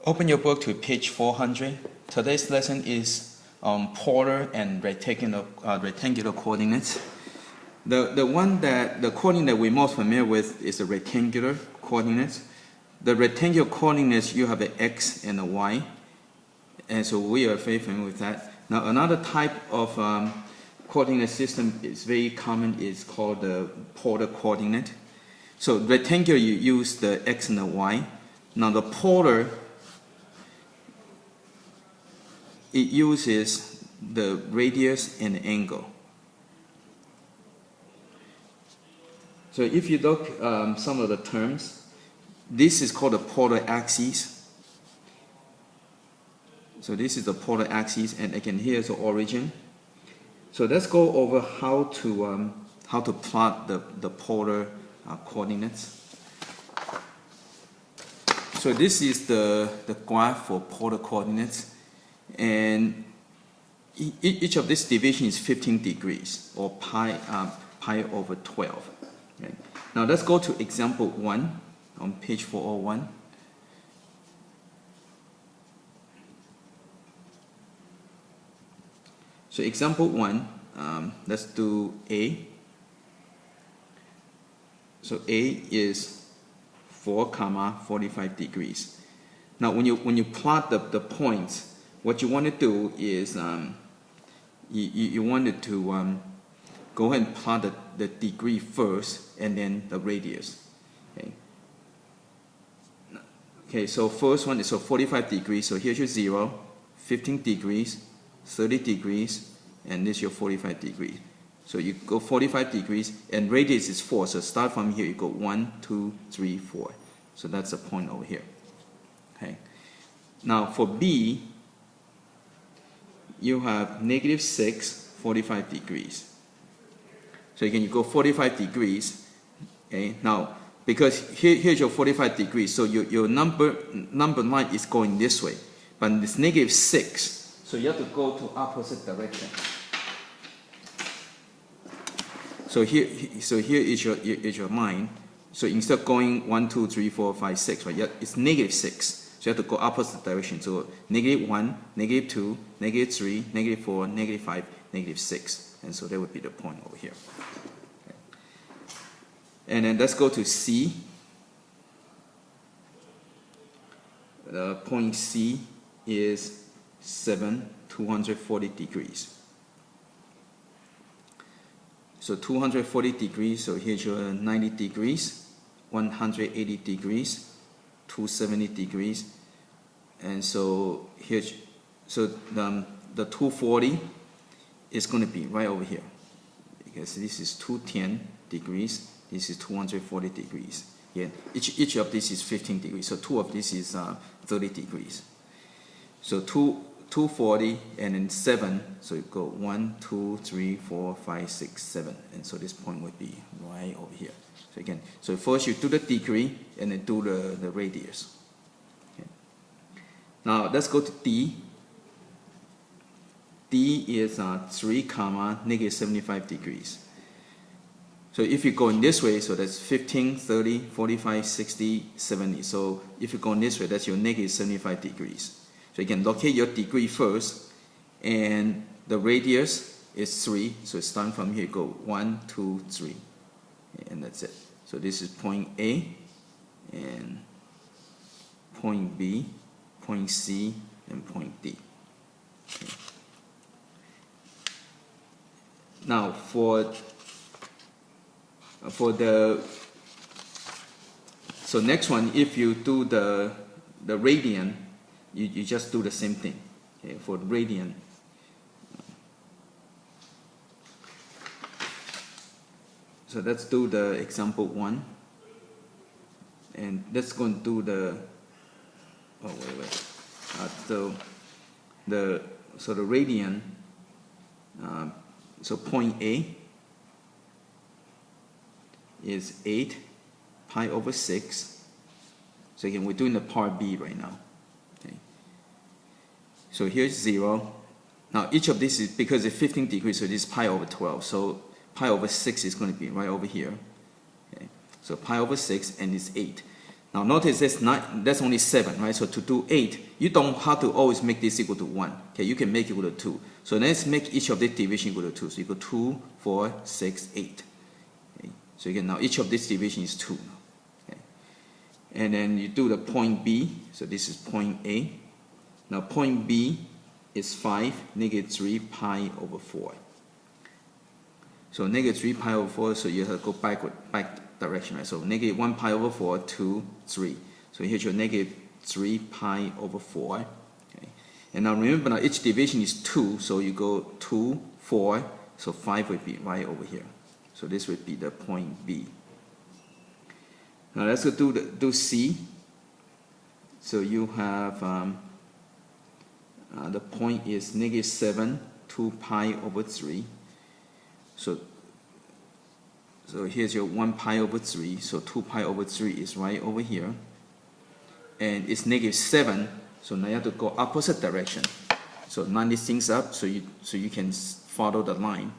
Open your book to page 400. Today's lesson is polar and rectangular coordinates. The coordinate we're most familiar with is the rectangular coordinates. The rectangular coordinates, you have an x and a y, and so we are very familiar with that. Now another type of coordinate system is very common, is called the polar coordinate. So rectangular, you use the x and the y. Now the polar, it uses the radius and the angle. So if you look some of the terms, this is called the polar axis. So this is the polar axis, and again here's the origin. So let's go over how to plot the polar coordinates. So this is the graph for polar coordinates, and each of this division is 15 degrees, or pi over 12. Okay. Now let's go to example 1 on page 401. So example 1, let's do A. So A is 4, 45 degrees. Now when you plot the points, what you want to do is you wanted to go ahead and plot the degree first and then the radius. Okay, so first one is 45 degrees, so here's your 0, 15 degrees, 30 degrees, and this is your 45 degrees. So you go 45 degrees, and radius is 4, so start from here, you go 1, 2, 3, 4. So that's the point over here. Okay. Now for B, you have -6, 45 degrees. So again, you go 45 degrees. Okay. Now, because here's your 45 degrees, so your number line is going this way, but it's -6, so you have to go to opposite direction. So here is your line. So instead of going 1, 2, 3, 4, 5, 6, right? It's -6. So you have to go opposite direction. So -1, -2, -3, -4, -5, -6. And so that would be the point over here. Okay. And then let's go to C. The point C is 7, 240 degrees. So 240 degrees, so here's your 90 degrees, 180 degrees, 270 degrees, and so here's, so the 240 is going to be right over here, because this is 210 degrees, this is 240 degrees. Yeah, each of these is 15 degrees, so two of these is 30 degrees. So 240 and then 7, so you go 1, 2, 3, 4, 5, 6, 7, and so this point would be right over here. So again, so first you do the degree and then do the radius. Okay. Now let's go to D. D is 3, -75 degrees. So if you go in this way, so that's 15, 30, 45, 60, 70. So if you go in this way, that's your -75 degrees. So you can locate your degree first, and the radius is 3. So starting from here, go 1, 2, 3, and that's it. So this is point A, and point B, point C, and point D. Okay. Now so next one, if you do the radian, you just do the same thing. Okay, for the radian. So let's do the example 1, and let's go and do the. Oh wait. So the radian. So point A is 8 pi over 6. So again, we're doing the part B right now. So here's 0. Now each of these is, because it's 15 degrees, so this is pi over 12. So pi over 6 is going to be right over here. Okay. So pi over 6, and it's 8. Now notice that's only 7, right? So to do 8, you don't have to always make this equal to 1. Okay, you can make it equal to 2. So let's make each of these division equal to 2. So you go 2, 4, 6, 8. Okay. So again, now each of this division is 2. Okay. And then you do the point B. So this is point A. Now point B is 5, negative 3 pi over 4. So negative 3 pi over 4, so you have to go back direction, right? So negative 1 pi over 4, 2, 3. So here's your negative 3 pi over 4. Okay. And now remember, now each division is 2, so you go 2, 4, so 5 would be right over here. So this would be the point B. Now let's go do C. So you have the point is negative 7, 2 pi over 3. So here's your 1 pi over 3. So 2 pi over 3 is right over here. And it's negative 7. So now you have to go opposite direction. So line these things up so you can follow the line.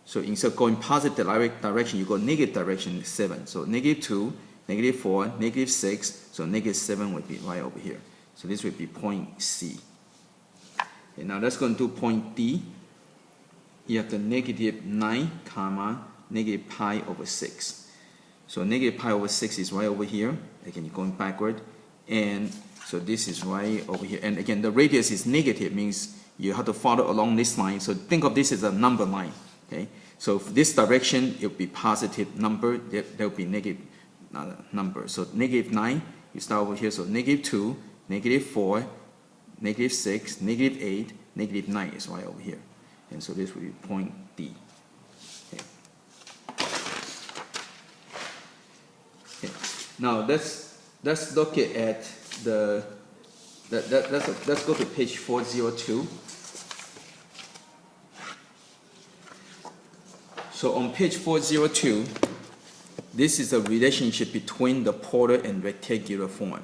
So instead of going positive direction, you go negative direction, 7. So negative 2, negative 4, negative 6. So negative 7 would be right over here. So this would be point C. Okay, now let's go and do point D. You have the negative 9, comma, negative pi over 6. So negative pi over 6 is right over here. Again, you're going backward. And so this is right over here. And again, the radius is negative, means you have to follow along this line. So think of this as a number line. Okay? So if this direction, it will be positive number. There will be negative number. So negative 9, you start over here. So negative 2, negative 4, negative 6, negative 8, negative 9 is right over here. And so this will be point D. Okay. Okay. Now let's look at let's go to page 402. So on page 402, this is a relationship between the polar and rectangular form.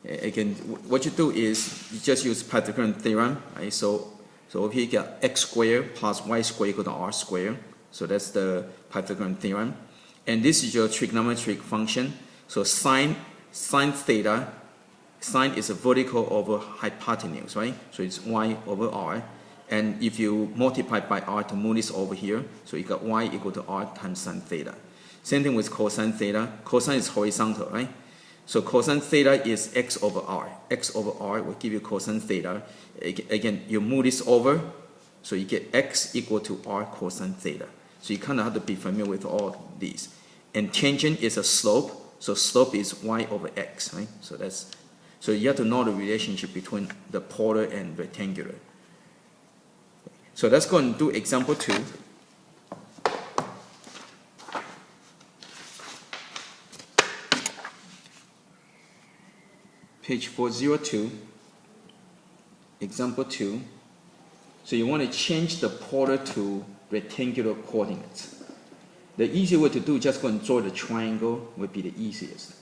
Again, what you do is you just use Pythagorean theorem, right? So over here you got x squared plus y squared equal to r squared. So that's the Pythagorean theorem. And this is your trigonometric function. So sine theta, sine is a vertical over hypotenuse, right? So it's y over r. And if you multiply by r to move this over here, so you got y equal to r times sine theta. Same thing with cosine theta. Cosine is horizontal, right? So cosine theta is x over r. X over r will give you cosine theta. Again, you move this over, so you get x equal to r cosine theta. So you kind of have to be familiar with all these. And tangent is a slope, so slope is y over x, right? So you have to know the relationship between the polar and rectangular. So let's go and do example 2. Page 402, example 2. So you want to change the polar to rectangular coordinates. The easy way to do, just go and draw the triangle would be the easiest.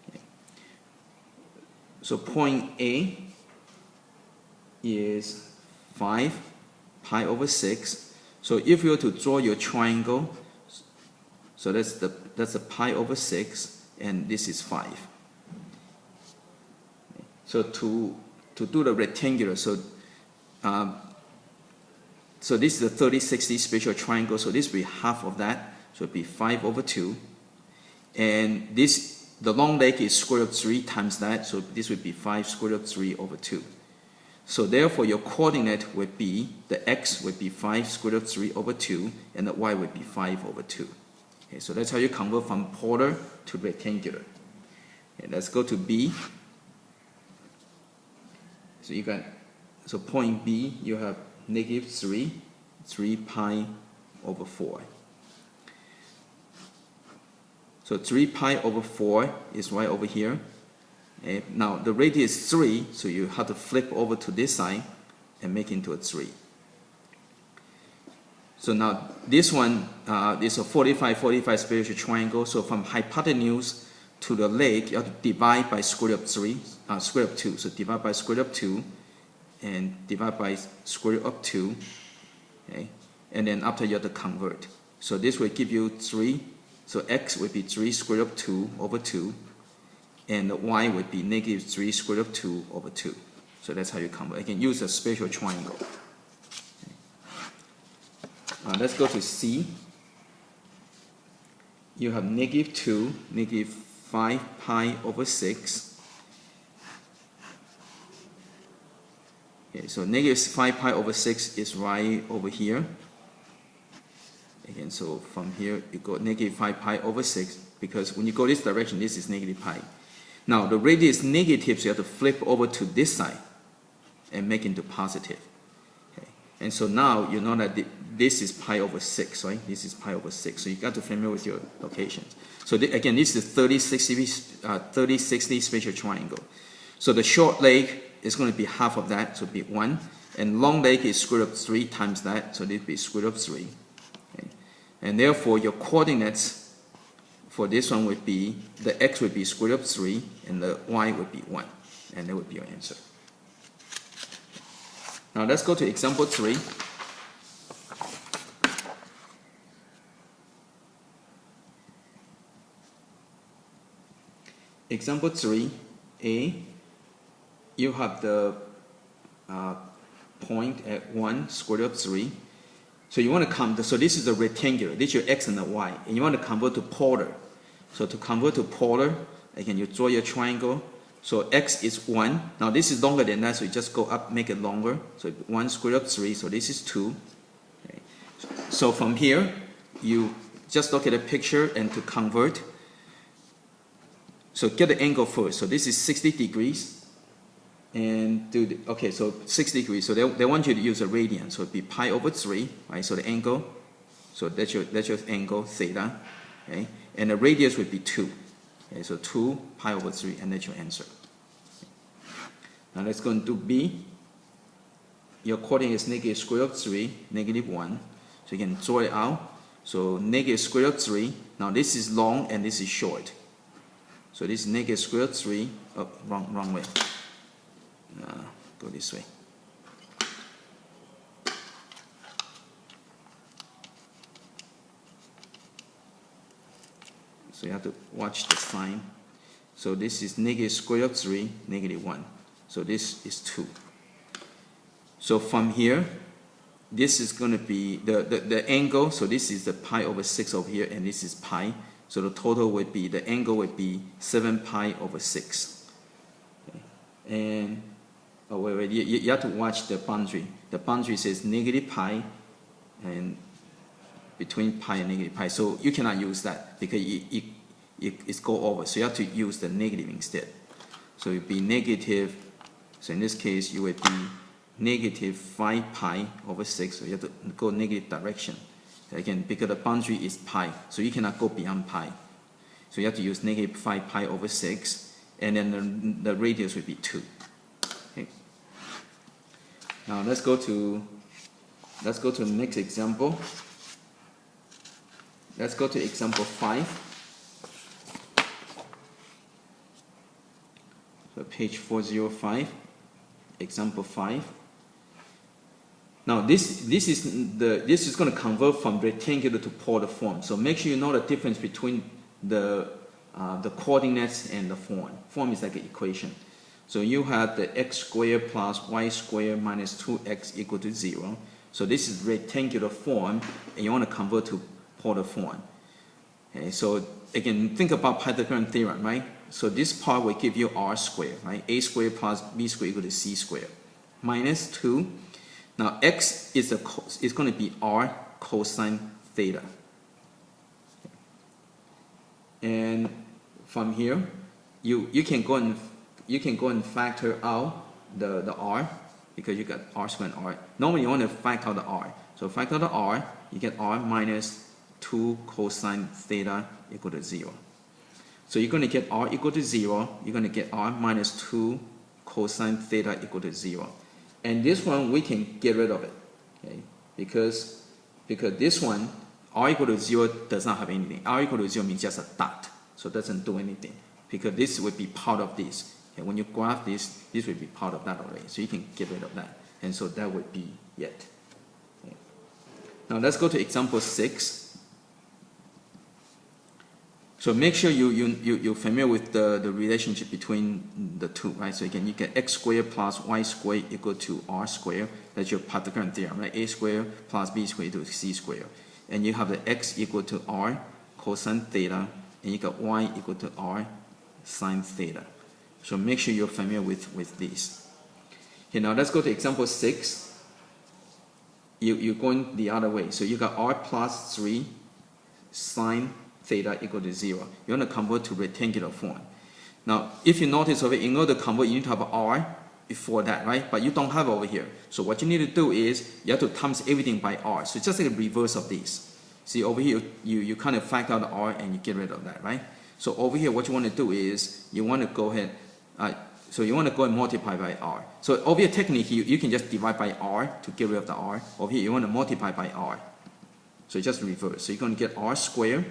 Okay. So point A is 5 pi over 6. So if you were to draw your triangle, so that's a pi over 6, and this is 5. So to do the rectangular, so this is a 30-60 spatial triangle, so this will be half of that, so it will be 5 over 2. And the long leg is square root of 3 times that, so this would be 5 square root of 3 over 2. So therefore your coordinate would be, the x would be 5 square root of 3 over 2, and the y would be 5 over 2. Okay, so that's how you convert from polar to rectangular. Okay, let's go to B. So you got, so point B, you have negative 3 pi over 4. So 3 pi over 4 is right over here. Okay. Now the radius is 3, so you have to flip over to this side and make it into a 3. So now this one is a 45-45 spatial triangle. So from hypotenuse to the leg, you have to divide by square root of 3, square root of 2. So divide by square root of 2, and divide by square root of 2. Okay, and then after you have to convert. So this will give you 3. So x would be 3 square root of 2 over 2. and the y would be negative 3 square root of 2 over 2. So that's how you convert. I can use a special triangle. Let's go to C. You have negative 2, negative 5 pi over 6. Okay, so negative 5 pi over 6 is right over here. Again, so from here you go negative 5 pi over 6, because when you go this direction, this is negative pi. Now the radius is negative, so you have to flip over to this side and make it into positive. Okay. And so now you know that this is pi over 6, right? This is pi over 6. So you got to familiar with your locations. So again, this is 30-60 spatial triangle. So the short leg is going to be half of that, so it'll be 1. And long leg is square root of 3 times that, so this will be square root of 3. Okay. And therefore, your coordinates for this one would be, the x would be square root of 3, and the y would be 1. And that would be your answer. Now let's go to example 3. Example 3a, you have the point at 1 square root of 3. So you want to convert, so this is a rectangular, this is your x and the y, and you want to convert to polar. So to convert to polar, again, you draw your triangle. So x is 1. Now this is longer than that, so you just go up, make it longer. So 1 square root of 3, so this is 2. Okay. So from here, you just look at a picture and to convert. So get the angle first. So this is 60 degrees. And do the, okay, so 60 degrees. So they want you to use a radian. So it'd be pi over 3, right? So the angle, so that's your angle, theta. Okay? And the radius would be 2. Okay, so 2 pi over 3, and that's your answer. Now let's go and do B. Your coordinate is negative square root of 3, negative 1. So you can draw it out. So negative square root of 3. Now this is long and this is short. So this is negative square root of 3. Oh, wrong way. Go this way. So you have to watch the sign. So this is negative square root of 3, negative 1. So this is 2. So from here, this is going to be the angle. So this is the pi over 6 over here, and this is pi. So the total would be, the angle would be 7 pi over 6. Okay. And, oh wait, you have to watch the boundary. The boundary says negative pi, and between pi and negative pi. So you cannot use that because it's go over. So you have to use the negative instead. So it would be negative, so in this case, you would be negative 5 pi over 6. So you have to go negative direction. Again, because the boundary is pi, so you cannot go beyond pi. So you have to use negative 5 pi over 6, and then the radius would be 2. Okay. Now let's go to the next example. Let's go to example 5. So page 405, example 5. Now this is going to convert from rectangular to polar form. So make sure you know the difference between the coordinates and the form. Form is like an equation. So you have the x squared plus y squared minus 2x equal to 0. So this is rectangular form, and you want to convert to polar form. Okay, so again, think about Pythagorean theorem, right? So this part will give you r squared, right? A squared plus b squared equal to c squared. Minus 2. Now x is going to be r cosine theta. And from here, you can go and factor out the r, because you got r squared and r. Normally you want to factor out the r. So factor out the r, you get r minus 2 cosine theta equal to 0. So you're going to get r equal to 0. You're going to get r minus 2 cosine theta equal to 0. And this one, we can get rid of it, okay? Because this one, r equal to 0 does not have anything. R equal to 0 means just a dot, so it doesn't do anything. Because this would be part of this. Okay? When you graph this would be part of that already. So you can get rid of that. And so that would be it. Okay? Now let's go to example 6. So make sure you're familiar with the relationship between the two, right? So again, you get x squared plus y squared equal to r squared. That's your Pythagorean theorem, right? A squared plus b squared equals c squared. And you have the x equal to r cosine theta, and you got y equal to r sine theta. So make sure you're familiar with these. Okay, now let's go to example 6. You're going the other way. So you got r plus 3 sine theta equal to 0. You want to convert to rectangular form. Now, if you notice over here, in order to convert, you need to have r before that, right? But you don't have over here. So what you need to do is you have to times everything by r. So it's just like a reverse of this. See, over here, you kind of factor out the r and you get rid of that, right? So over here, what you want to do is you want to go ahead, so you want to go and multiply by r. So over here, technically, you can just divide by r to get rid of the r. Over here, you want to multiply by r. So just reverse. So you're going to get r squared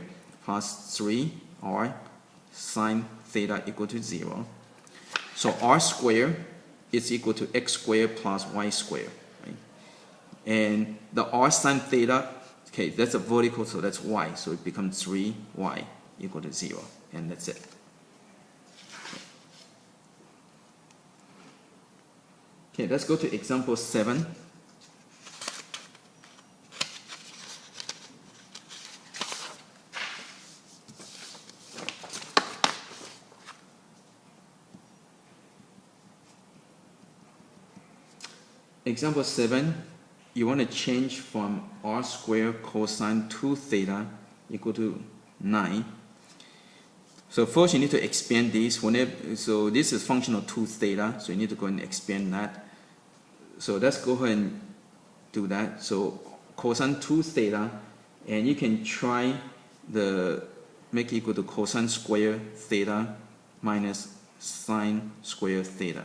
plus 3r sine theta equal to 0. So r squared is equal to x squared plus y squared. Right? And the r sine theta, okay, that's a vertical, so that's y. So it becomes 3y equal to 0. And that's it. Okay, let's go to example 7. Example 7, you want to change from r squared cosine 2 theta equal to 9. So first you need to expand this. So this is function of 2 theta, so you need to go and expand that. So let's go ahead and do that. So cosine 2 theta, and you can try make it equal to cosine squared theta minus sine squared theta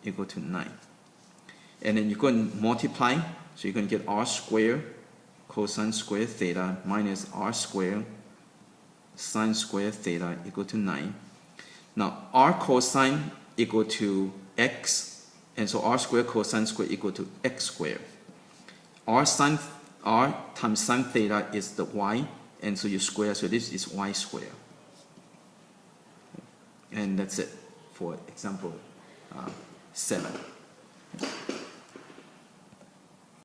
equal to 9. And then you go and multiply, so you're going to get r squared cosine squared theta minus r squared sine squared theta equal to 9. Now r cosine equal to x, and so r squared cosine squared equal to x squared. R times sine theta is the y, and so you square, so this is y squared. And that's it for example 7.